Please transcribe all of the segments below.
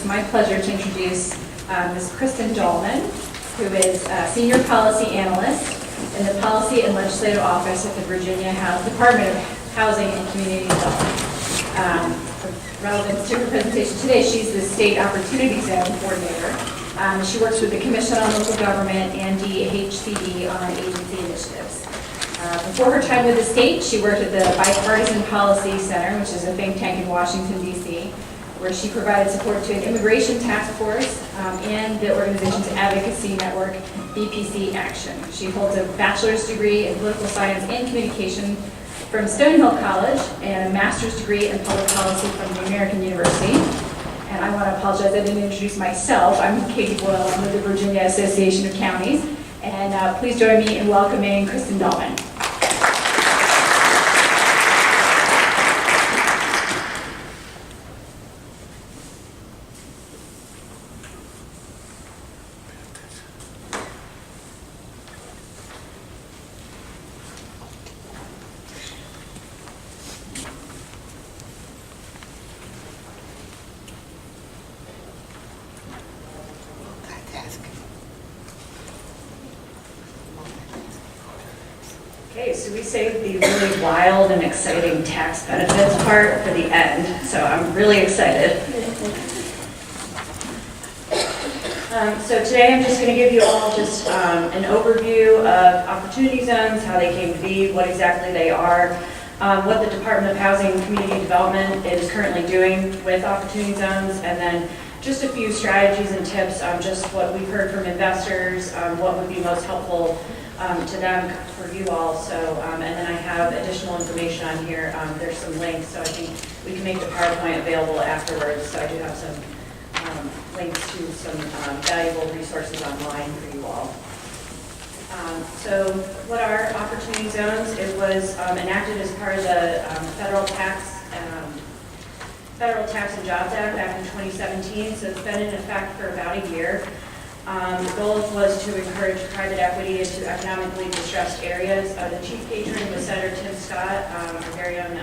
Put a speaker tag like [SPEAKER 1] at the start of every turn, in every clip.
[SPEAKER 1] it's my pleasure to introduce Ms. Kristen Dahlman, who is Senior Policy Analyst in the Policy and Legislative Office at the Virginia Department of Housing and Community Development. Relevant to her presentation today, she's the State Opportunity Zone Coordinator. She works with the Commission on Local Government and DHCD on agency initiatives. Before her time with the state, she worked at the Bipartisan Policy Center, which is a think tank in Washington, D.C., where she provided support to an immigration task force and the organization's advocacy network, BPC Action. She holds a bachelor's degree in political science and communication from Stonehill College and a master's degree in public policy from the American University. And I want to apologize, I didn't introduce myself. I'm Katie Boyle. I'm with the Virginia Association of Counties. And please join me in welcoming Kristen Dahlman. Okay, so we saved the really wild and exciting tax benefits part for the end, so I'm really excited. So today I'm just going to give you all just an overview of opportunity zones, how they came to be, what exactly they are, what the Department of Housing and Community Development is currently doing with opportunity zones, and then just a few strategies and tips on just what we've heard from investors, what would be most helpful to them for you all. So, and then I have additional information on here. There's some links, so I think we can make the PowerPoint available afterwards. So I do have some links to some valuable resources online for you all. So what are opportunity zones? It was enacted as part of the Federal Tax and Jobs Act back in 2017, so it's been in effect for about a year. The goal was to encourage private equity into economically distressed areas. The chief patron was Senator Tim Scott. Our very own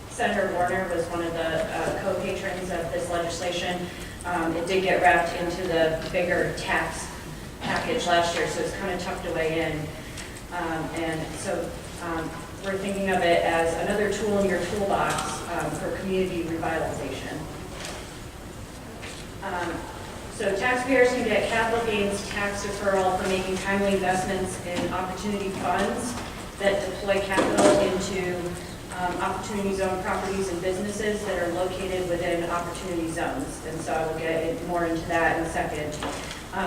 [SPEAKER 1] Senator Warner was one of the co-patrons of this legislation. It did get wrapped into the bigger tax package last year, so it's kind of tucked away in. And so we're thinking of it as another tool in your toolbox for community revitalization. So taxpayers can get capital gains tax deferral for making timely investments in opportunity funds that deploy capital into opportunity zone properties and businesses that are located within opportunity zones. And so I will get more into that in a second.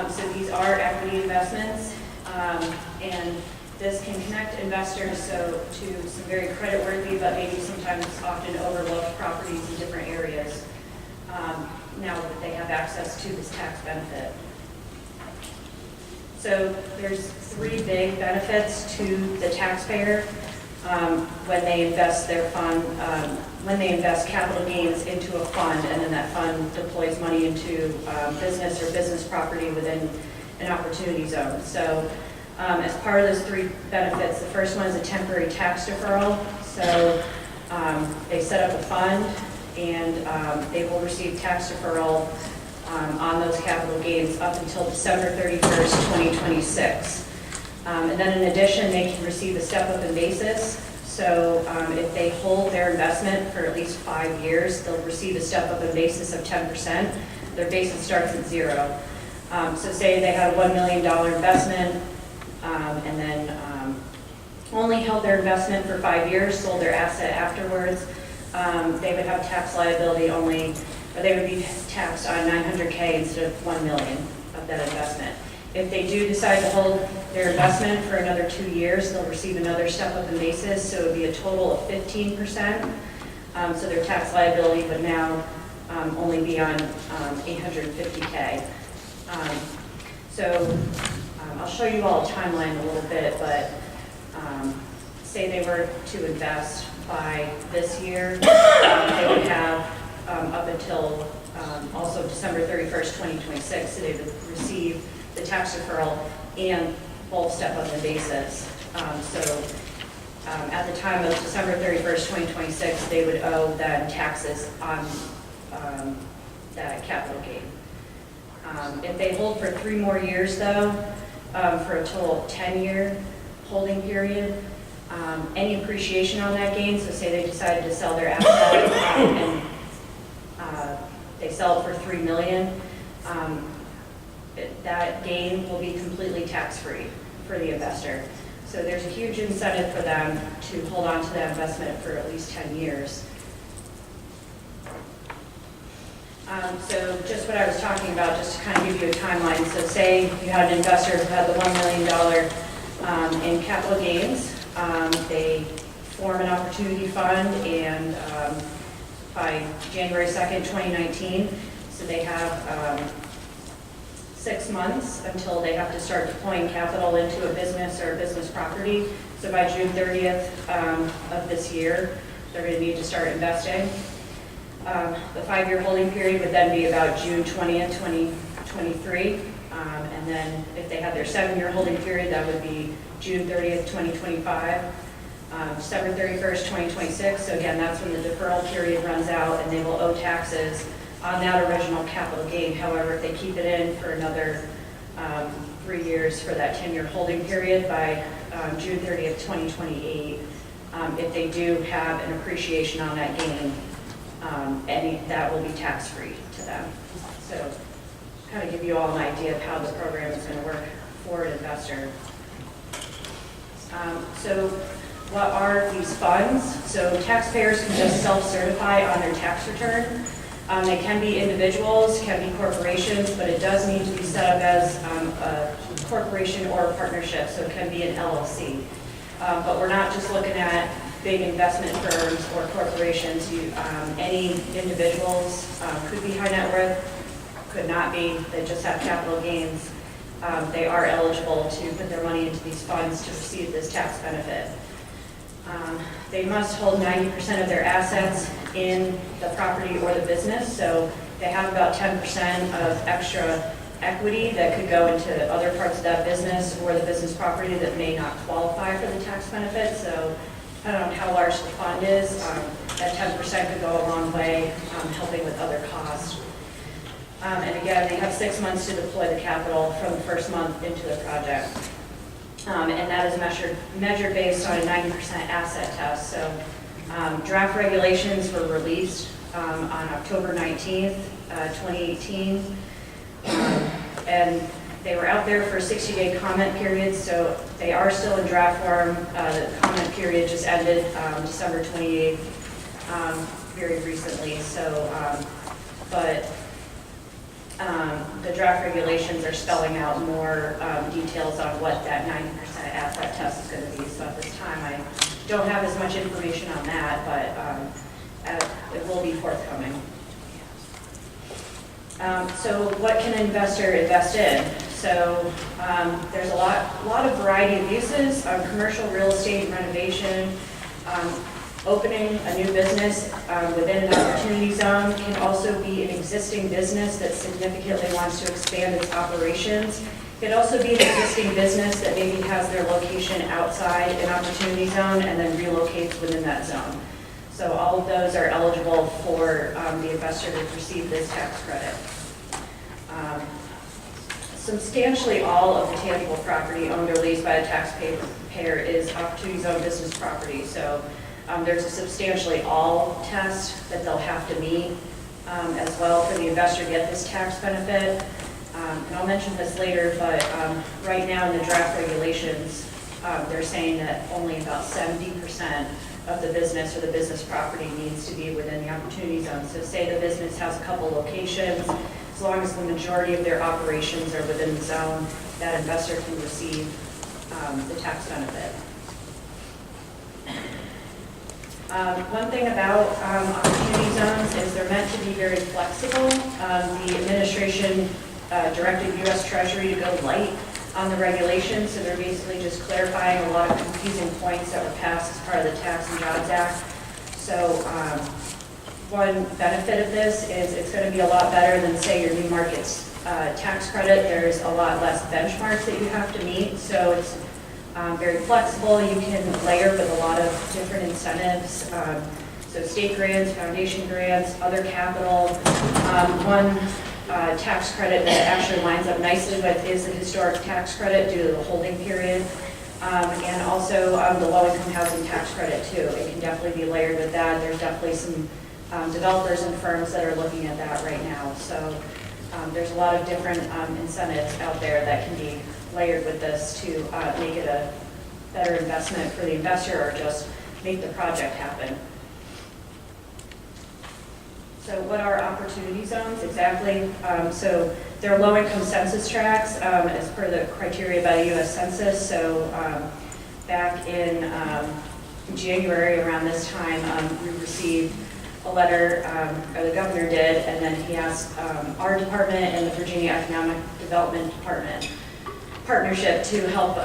[SPEAKER 1] So these are equity investments, and this can connect investors to some very creditworthy but maybe sometimes often overlooked properties in different areas. Now that they have access to this tax benefit. So there's three big benefits to the taxpayer when they invest their fund, when they invest capital gains into a fund, and then that fund deploys money into business or business property within an opportunity zone. So as part of those three benefits, the first one is a temporary tax deferral. So they set up a fund, and they will receive tax deferral on those capital gains up until December 31st, 2026. And then in addition, they can receive a step-up in basis. So if they hold their investment for at least 5 years, they'll receive a step-up in basis of 10%. Their basis starts at 0. So say they had a $1 million investment and then only held their investment for 5 years, sold their asset afterwards, they would have tax liability only, or they would be taxed on $900K instead of $1 million of that investment. If they do decide to hold their investment for another 2 years, they'll receive another step up in basis, so it would be a total of 15%. So their tax liability would now only be on $850K. I'll show you all a timeline a little bit, but say they were to invest by this year, they would have up until also December 31st, 2026, so they would receive the tax deferral and both step up in basis. At the time of December 31st, 2026, they would owe then taxes on that capital gain. If they hold for 3 more years though, for a total of 10-year holding period, any appreciation on that gain, so say they decided to sell their asset and they sell it for $3 million, that gain will be completely tax-free for the investor. So there's a huge incentive for them to hold on to that investment for at least 10 years. So just what I was talking about, just to kind of give you a timeline. So say you had an investor who had the $1 million in capital gains. They form an opportunity fund, and by January 2nd, 2019, so they have 6 months until they have to start deploying capital into a business or a business property. So by June 30th of this year, they're going to need to start investing. The 5-year holding period would then be about June 20th, 2023. And then if they had their 7-year holding period, that would be June 30th, 2025. December 31st, 2026. So again, that's when the deferral period runs out and they will owe taxes on that original capital gain. However, if they keep it in for another 3 years for that 10-year holding period, by June 30th, 2028, if they do have an appreciation on that gain, that will be tax-free to them. So kind of give you all an idea of how the program is going to work for an investor. So what are these funds? So taxpayers can just self-certify on their tax return. They can be individuals, can be corporations, but it does need to be set up as a corporation or a partnership, so it can be an LLC. But we're not just looking at big investment firms or corporations. Any individuals could be high net worth, could not be, they just have capital gains. They are eligible to put their money into these funds to receive this tax benefit. They must hold 90% of their assets in the property or the business, so they have about 10% of extra equity that could go into other parts of that business or the business property that may not qualify for the tax benefit. So depending on how large the fund is, that 10% could go a long way helping with other costs. And again, they have 6 months to deploy the capital from the first month into the project. And that is measured based on a 90% asset test. So draft regulations were released on October 19th, 2018. And they were out there for a 60-day comment period, so they are still in draft form. The comment period just ended December 28th, very recently. So, the draft regulations are spelling out more details on what that 90% asset test is going to be. So at this time, I don't have as much information on that, but it will be forthcoming. So what can an investor invest in? So there's a lot of variety of uses. Commercial real estate renovation, opening a new business within an opportunity zone can also be an existing business that significantly wants to expand its operations. It could also be an existing business that maybe has their location outside an opportunity zone and then relocates within that zone. So all of those are eligible for the investor to receive this tax credit. Substantially all of the tangible property owned or leased by a taxpayer is opportunity zone business property. So there's a substantially all test that they'll have to meet as well for the investor to get this tax benefit. And I'll mention this later, but right now in the draft regulations, they're saying that only about 70% of the business or the business property needs to be within the opportunity zone. So say the business has a couple locations, as long as the majority of their operations are within the zone, that investor can receive the tax benefit. One thing about opportunity zones is they're meant to be very flexible. The administration directed U.S. Treasury to go light on the regulations, so they're basically just clarifying a lot of confusing points that were passed as part of the Tax and Jobs Act. So one benefit of this is it's going to be a lot better than, say, your new markets tax credit. There's a lot less benchmarks that you have to meet, so it's very flexible. You can layer with a lot of different incentives. So state grants, foundation grants, other capital. One tax credit that actually lines up nicely with is the historic tax credit due to the holding period. And also the low-income housing tax credit too. It can definitely be layered with that. There's definitely some developers and firms that are looking at that right now. So there's a lot of different incentives out there that can be layered with this to make it a better investment for the investor or just make the project happen. So what are opportunity zones exactly? So they're low-income census tracts as per the criteria by the U.S. Census. So back in January around this time, we received a letter, or the governor did, and then he asked our department and the Virginia Economic Development Department partnership to help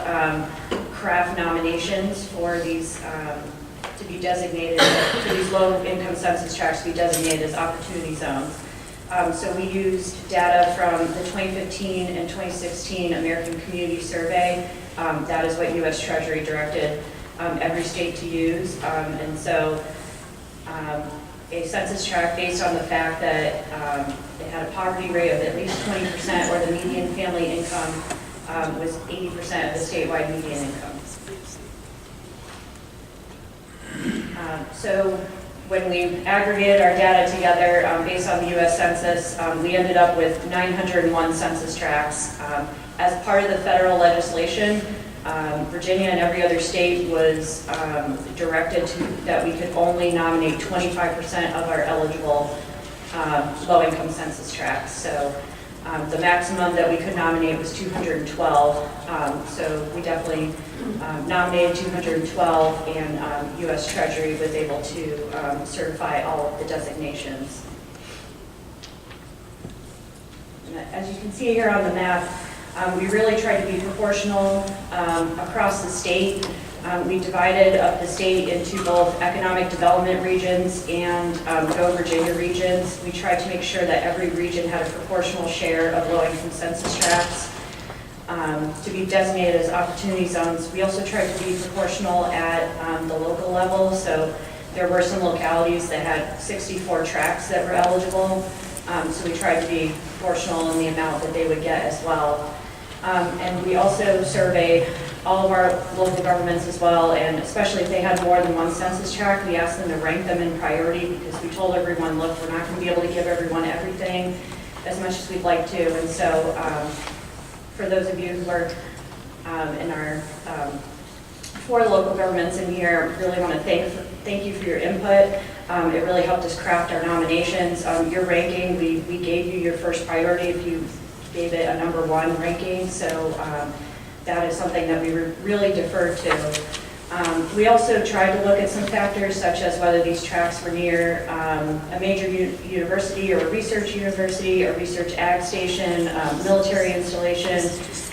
[SPEAKER 1] craft nominations for these to be designated, for these low-income census tracts to be designated as opportunity zones. So we used data from the 2015 and 2016 American Community Survey. That is what U.S. Treasury directed every state to use. And so a census tract based on the fact that it had a poverty rate of at least 20% or the median family income was 80% of the statewide median income. So when we aggregated our data together based on the U.S. Census, we ended up with 901 census tracts. As part of the federal legislation, Virginia and every other state was directed that we could only nominate 25% of our eligible low-income census tracts. So the maximum that we could nominate was 212. So we definitely nominated 212, and U.S. Treasury was able to certify all of the designations. And as you can see here on the map, we really tried to be proportional across the state. We divided up the state into both economic development regions and Go Virginia regions. We tried to make sure that every region had a proportional share of low-income census tracts to be designated as opportunity zones. We also tried to be proportional at the local level. So there were some localities that had 64 tracts that were eligible. So we tried to be proportional in the amount that they would get as well. And we also surveyed all of our local governments as well, and especially if they had more than one census tract, we asked them to rank them in priority because we told everyone, look, we're not going to be able to give everyone everything as much as we'd like to. And so for those of you who are in our 4 local governments in here, really want to thank you for your input. It really helped us craft our nominations. Your ranking, we gave you your first priority if you gave it a number 1 ranking, so that is something that we really deferred to. We also tried to look at some factors such as whether these tracts were near a major university or a research university, a research ag station, military installation,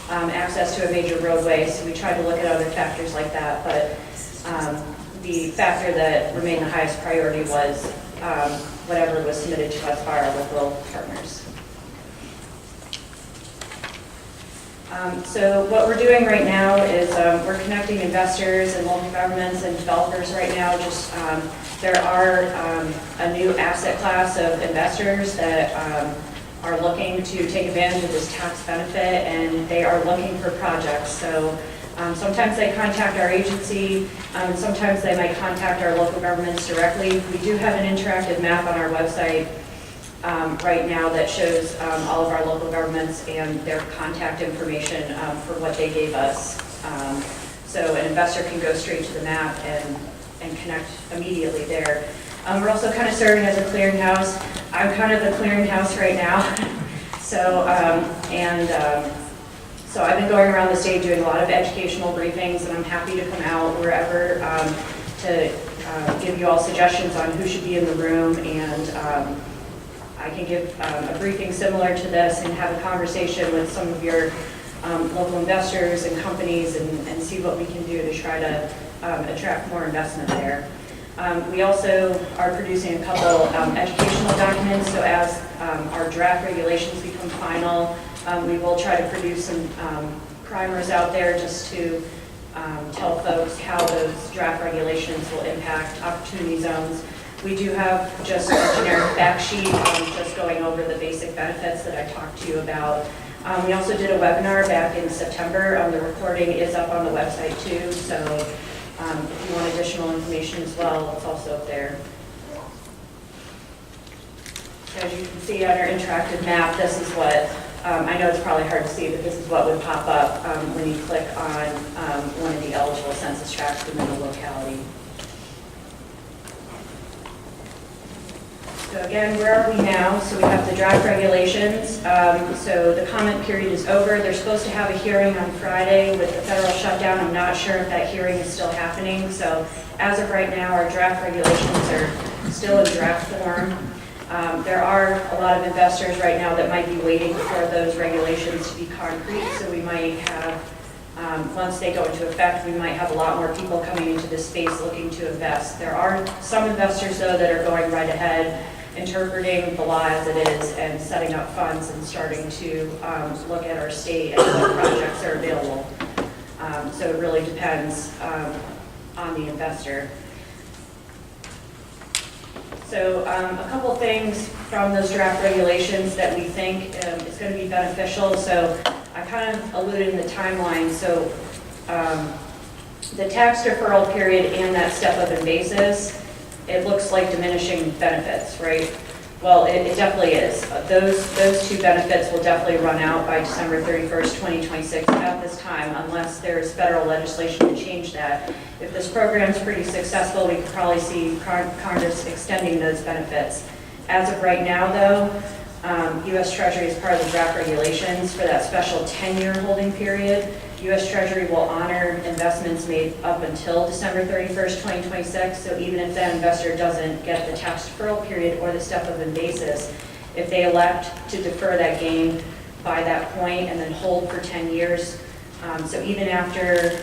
[SPEAKER 1] access to a major roadway. So we tried to look at other factors like that, but the factor that remained the highest priority was whatever was submitted to us by our local partners. So what we're doing right now is we're connecting investors and local governments and developers right now. Just there are a new asset class of investors that are looking to take advantage of this tax benefit, and they are looking for projects. So sometimes they contact our agency, and sometimes they might contact our local governments directly. We do have an interactive map on our website right now that shows all of our local governments and their contact information for what they gave us. So an investor can go straight to the map and connect immediately there. We're also kind of serving as a clearinghouse. I'm kind of the clearinghouse right now. So so I've been going around the state doing a lot of educational briefings, and I'm happy to come out wherever to give you all suggestions on who should be in the room, and I can give a briefing similar to this and have a conversation with some of your local investors and companies and see what we can do to try to attract more investment there. We also are producing a couple educational documents, so as our draft regulations become final, we will try to produce some primers out there just to tell folks how those draft regulations will impact opportunity zones. We do have just a generic fact sheet, just going over the basic benefits that I talked to you about. We also did a webinar back in September. The recording is up on the website too, so if you want additional information as well, it's also up there. As you can see on our interactive map, this is what, I know it's probably hard to see, but this is what would pop up when you click on one of the eligible census tracts within the locality. So again, where are we now? So we have the draft regulations. So the comment period is over. They're supposed to have a hearing on Friday with the federal shutdown. I'm not sure if that hearing is still happening. So as of right now, our draft regulations are still in draft form. There are a lot of investors right now that might be waiting for those regulations to be concrete. So we might have, once they go into effect, we might have a lot more people coming into this space looking to invest. There are some investors, though, that are going right ahead, interpreting the law as it is and setting up funds and starting to look at our state and what projects are available. So it really depends on the investor. So a couple things from those draft regulations that we think is going to be beneficial. So I kind of alluded in the timeline. So the tax deferral period and that step-up in basis, it looks like diminishing benefits, right? Well, it definitely is. Those two benefits will definitely run out by December 31st, 2026 at this time, unless there's federal legislation to change that. If this program's pretty successful, we could probably see Congress extending those benefits. As of right now, though, U.S. Treasury is part of the draft regulations for that special 10-year holding period. U.S. Treasury will honor investments made up until December 31st, 2026. So even if that investor doesn't get the tax deferral period or the step-up in basis, if they elect to defer that gain by that point and then hold for 10 years, so even after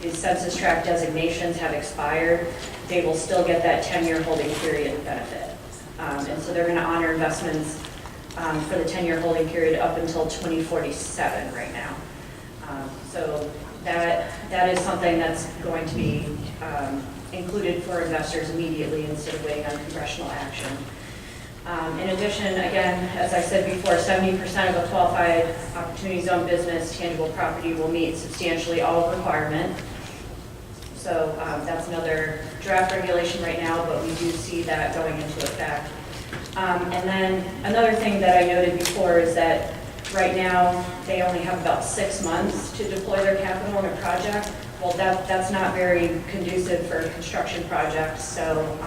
[SPEAKER 1] the census tract designations have expired, they will still get that 10-year holding period benefit. And so they're going to honor investments for the 10-year holding period up until 2047 right now. So that is something that's going to be included for investors immediately instead of waiting on congressional action. In addition, again, as I said before, 70% of a qualified opportunity zone business tangible property will meet substantially all requirement. So that's another draft regulation right now, but we do see that going into effect. And then another thing that I noted before is that right now, they only have about 6 months to deploy their capital in a project. Well, that's not very conducive for construction projects. So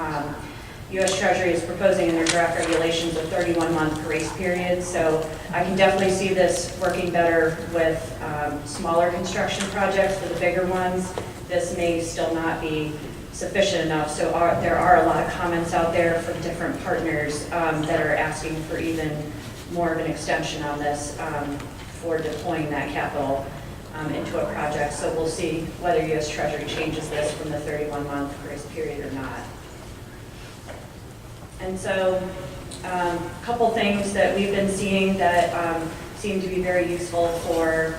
[SPEAKER 1] U.S. Treasury is proposing in their draft regulations a 31-month grace period. So I can definitely see this working better with smaller construction projects. For the bigger ones, this may still not be sufficient enough. So there are a lot of comments out there from different partners that are asking for even more of an extension on this for deploying that capital into a project. So we'll see whether U.S. Treasury changes this from the 31-month grace period or not. And so a couple things that we've been seeing that seem to be very useful for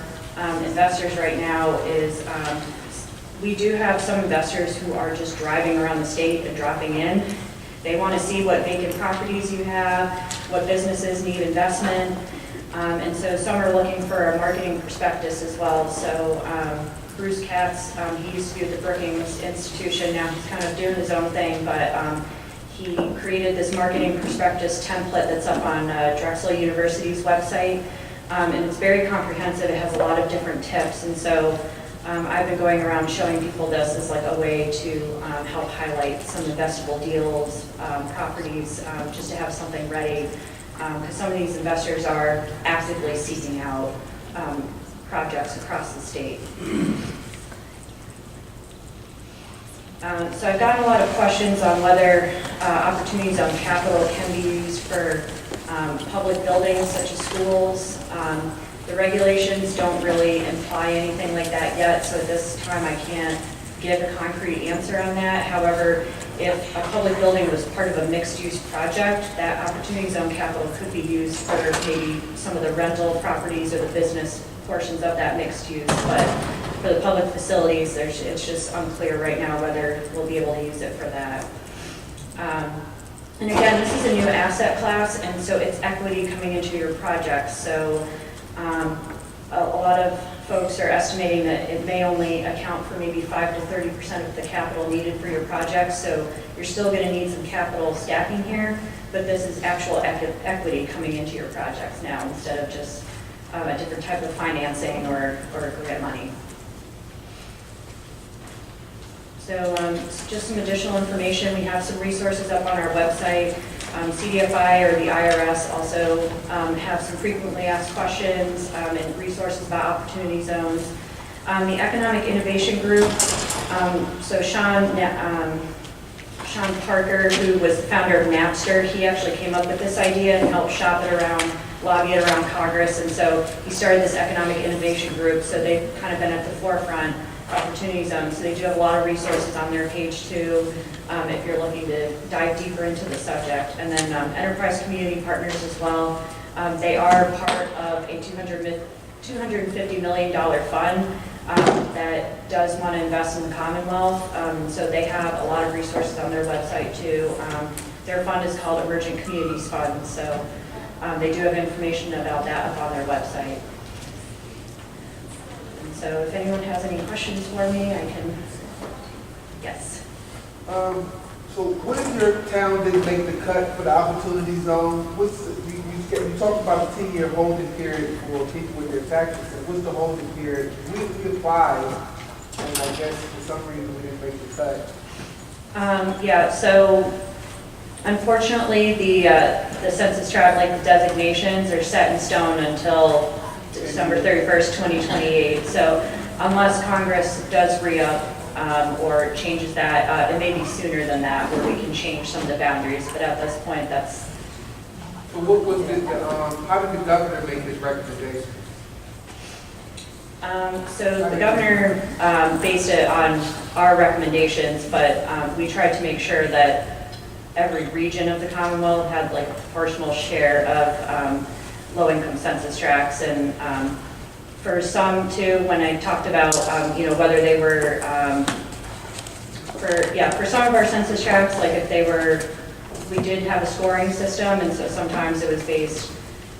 [SPEAKER 1] investors right now is we do have some investors who are just driving around the state and dropping in. They want to see what vacant properties you have, what businesses need investment, and so some are looking for a marketing prospectus as well. So Bruce Katz, he used to be at the Brookings Institution, now he's kind of doing his own thing, but he created this marketing prospectus template that's up on Drexel University's website, and it's very comprehensive. It has a lot of different tips, and so I've been going around showing people this as like a way to help highlight some investable deals, properties, just to have something ready, because some of these investors are actively seeking out projects across the state. So I've gotten a lot of questions on whether opportunities on capital can be used for public buildings such as schools. The regulations don't really imply anything like that yet, so at this time I can't give a concrete answer on that. However, if a public building was part of a mixed-use project, that opportunity zone capital could be used for maybe some of the rental properties or the business portions of that mixed use. But for the public facilities, it's just unclear right now whether we'll be able to use it for that. And again, this is a new asset class, and so it's equity coming into your projects. So a lot of folks are estimating that it may only account for maybe 5 to 30% of the capital needed for your project. So you're still going to need some capital stacking here, but this is actual equity coming into your projects now instead of just a different type of financing or grant money. So just some additional information. We have some resources up on our website. CDFI or the IRS also have some frequently asked questions and resources about opportunity zones. The Economic Innovation Group, so Sean Parker, who was the founder of Napster, he actually came up with this idea and helped shop it around, lobby it around Congress, and so he started this Economic Innovation Group, so they've kind of been at the forefront opportunity zones. So they do have a lot of resources on their page too, if you're looking to dive deeper into the subject. And then Enterprise Community Partners as well. They are part of a $250 million fund that does want to invest in the Commonwealth. So they have a lot of resources on their website too. Their fund is called Emerging Communities Fund. So they do have information about that up on their website. So if anyone has any questions for me, I can, yes.
[SPEAKER 2] So what if your town didn't make the cut for the opportunity zone? You talked about a 10-year holding period for people with their taxes. What's the holding period? We applied, and I guess for some reason we didn't make the cut.
[SPEAKER 1] Yeah, so unfortunately the census tract, like the designations, are set in stone until December 31st, 2028. So unless Congress does re-up or changes that, it may be sooner than that where we can change some of the boundaries. But at this point, that's...
[SPEAKER 2] So what was how did the governor make his recommendation?
[SPEAKER 1] So the governor based it on our recommendations, but we tried to make sure that every region of the Commonwealth had like a proportional share of low-income census tracts, and for some too, when I talked about whether they were for some of our census tracts, like if they were, we did have a scoring system, and so sometimes it was based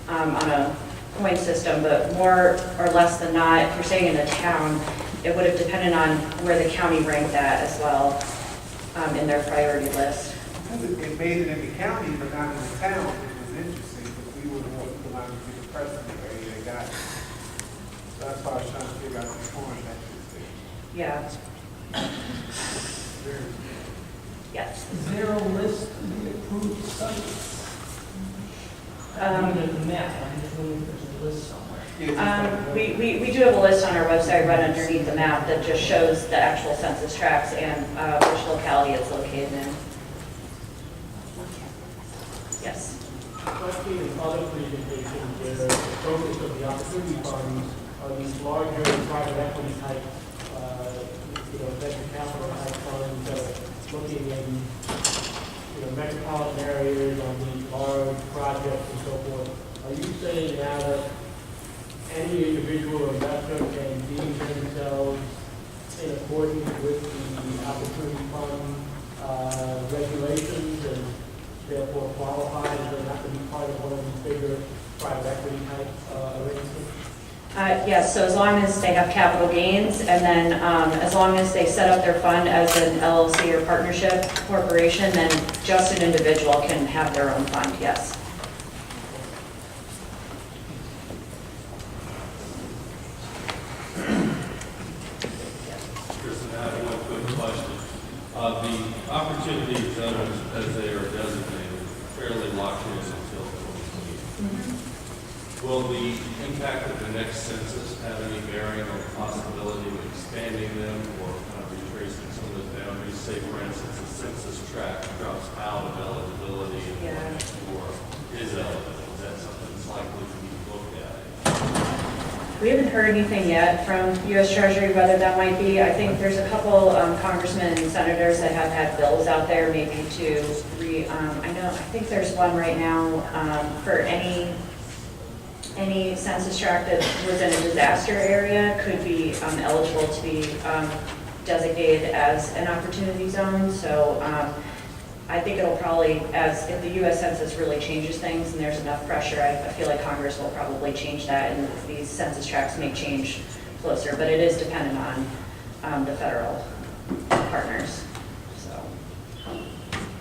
[SPEAKER 1] on a point system, but more or less than not, if you're saying in a town, it would have depended on where the county ranked that as well in their priority list.
[SPEAKER 2] It made it in the county, but not in the town, which was interesting, because we would want to allow them to be the precedent area they got. So that's why I was trying to figure out the scoring metrics.
[SPEAKER 1] Yeah. Yes.
[SPEAKER 3] Is there a list of the approved sites? The map, I'm just wondering if there's a list somewhere.
[SPEAKER 1] We do have a list on our website right underneath the map that just shows the actual census tracts and which locality it's located in. Yes.
[SPEAKER 4] I've seen in other presentations where the focus of the opportunity funds are these larger private equity type, venture capital type funds that are looking in, metropolitan areas on these large projects and so forth. Are you saying now that any individual investor can deem themselves in accordance with the opportunity fund regulations and therefore qualifies or not to be part of one of these bigger private equity type arrangements?
[SPEAKER 1] Yes, so as long as they have capital gains, and then as long as they set up their fund as an LLC or partnership corporation, then just an individual can have their own fund, yes.
[SPEAKER 5] Kristen, I have one quick question. The opportunity zones, as they are designated, fairly locked in until 2020. Will the impact of the next census have any bearing on the possibility of expanding them or kind of retracing some of those boundaries? Say, for instance, the census tract drops out of eligibility and the next door is eligible. Is that something that's likely to be looked at?
[SPEAKER 1] We haven't heard anything yet from U.S. Treasury whether that might be. I think there's a couple congressmen and senators that have had bills out there maybe to I think there's one right now for any census tract that was in a disaster area could be eligible to be designated as an opportunity zone. So I think it'll probably, if the US Census really changes things and there's enough pressure, I feel like Congress will probably change that and these census tracts may change closer, but it is dependent on the federal partners, so.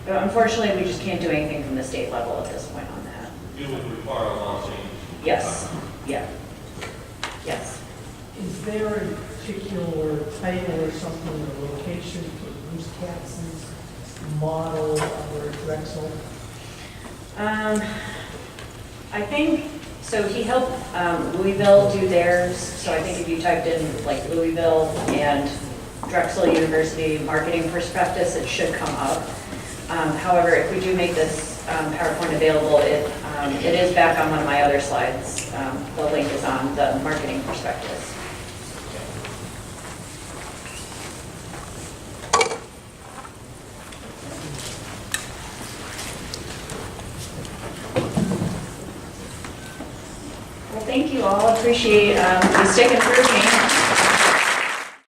[SPEAKER 1] But unfortunately, we just can't do anything from the state level at this point on that.
[SPEAKER 5] It would require a law change.
[SPEAKER 1] Yes, yeah, yes.
[SPEAKER 3] Is there a particular title or something, or location for Bruce Katz's model or Drexel?
[SPEAKER 1] I think, so he helped Louisville do theirs, so I think if you typed in like Louisville and Drexel University marketing prospectus, it should come up. However, if we do make this PowerPoint available, it is back on one of my other slides. The link is on the marketing prospectus. Well, thank you all. Appreciate you sticking through me.